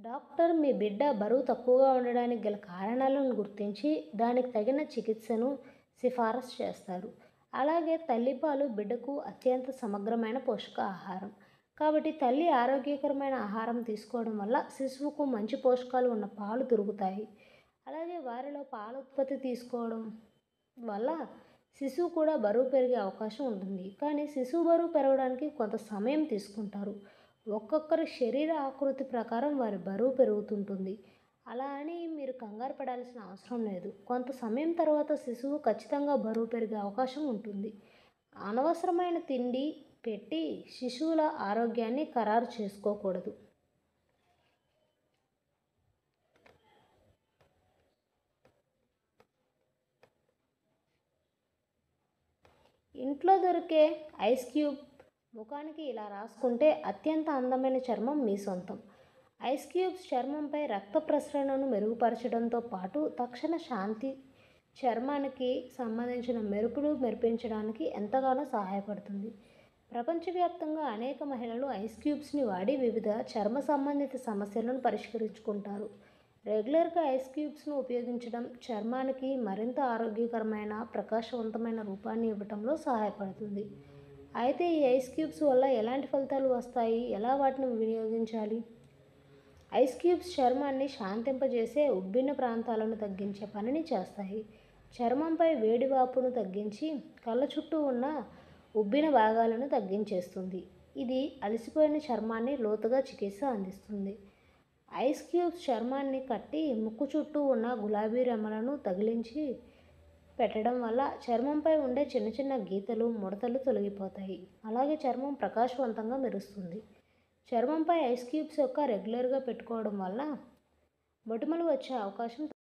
Doctor మీ బిడ్డ బరువు తక్కువగా ఉండడానికి గల కారణాలను గుర్తించి దానికి తగిన చికిత్సను సిఫారసు చేస్తారు. అలాగే తల్లిపాలు బిడ్డకు అత్యంత సమగ్రమైన పోషకాహారం. కాబట్టి తల్లి ఆరోగ్యకరమైన ఆహారం తీసుకోవడం వల్ల శిశువుకు మంచి పోషకాలు ఉన్న పాలు దొరుకుతాయి. అలాగే వారిలో పాల ఉత్పత్తి తీసుకోవడం వల్ల శిశువు కూడా బరువు పెరిగే అవకాశం ఉంటుంది. కానీ శిశువు బరువు పెరగడానికి కొంత సమయం తీసుకుంటారు. ఒక్కొక్కరి శరీర ఆకృతి ప్రకారం వారి బరువు పెరుగుతుంటుంది. అలా అని మీరు కంగారు పడాల్సిన అవసరం లేదు. కొంత సమయం తర్వాత శిశువు ఖచ్చితంగా బరువు పెరిగే అవకాశం ఉంటుంది. అనవసరమైన తిండి పెట్టి శిశువుల ఆరోగ్యాన్ని ఖరారు చేసుకోకూడదు. ఇంట్లో దొరికే ఐస్ క్యూబ్ ముఖానికి ఇలా రాసుకుంటే అత్యంత అందమైన చర్మం మీ సొంతం. ఐస్ క్యూబ్స్ చర్మంపై రక్త ప్రసరణను మెరుగుపరచడంతో పాటు తక్షణ శాంతి, చర్మానికి సంబంధించిన మెరుపులు మెరిపించడానికి ఎంతగానో సహాయపడుతుంది. ప్రపంచవ్యాప్తంగా అనేక మహిళలు ఐస్ క్యూబ్స్ని వాడి వివిధ చర్మ సంబంధిత సమస్యలను పరిష్కరించుకుంటారు. రెగ్యులర్గా ఐస్ క్యూబ్స్ను ఉపయోగించడం చర్మానికి మరింత ఆరోగ్యకరమైన, ప్రకాశవంతమైన రూపాన్ని ఇవ్వడంలో సహాయపడుతుంది. అయితే ఈ ఐస్ క్యూబ్స్ వల్ల ఎలాంటి ఫలితాలు వస్తాయి? ఎలా వాటిని వినియోగించాలి? ఐస్ క్యూబ్స్ చర్మాన్ని శాంతింపజేసే, ఉబ్బిన ప్రాంతాలను తగ్గించే పనిని చేస్తాయి. చర్మంపై వేడి వాపును తగ్గించి కళ్ళ చుట్టూ ఉన్న ఉబ్బిన భాగాలను తగ్గించేస్తుంది. ఇది అలసిపోయిన చర్మాన్ని లోతుగా చికిత్స అందిస్తుంది. ఐస్ క్యూబ్స్ చర్మాన్ని కట్టి ముక్కు చుట్టూ ఉన్న గులాబీ రెమ్మలను తగిలించి పెట్టడం వల్ల చర్మంపై ఉండే చిన్న చిన్న గీతలు, ముడతలు తొలగిపోతాయి. అలాగే చర్మం ప్రకాశవంతంగా మెరుస్తుంది. చర్మంపై ఐస్ క్యూబ్స్ రెగ్యులర్గా పెట్టుకోవడం వల్ల మొటిమలు వచ్చే అవకాశం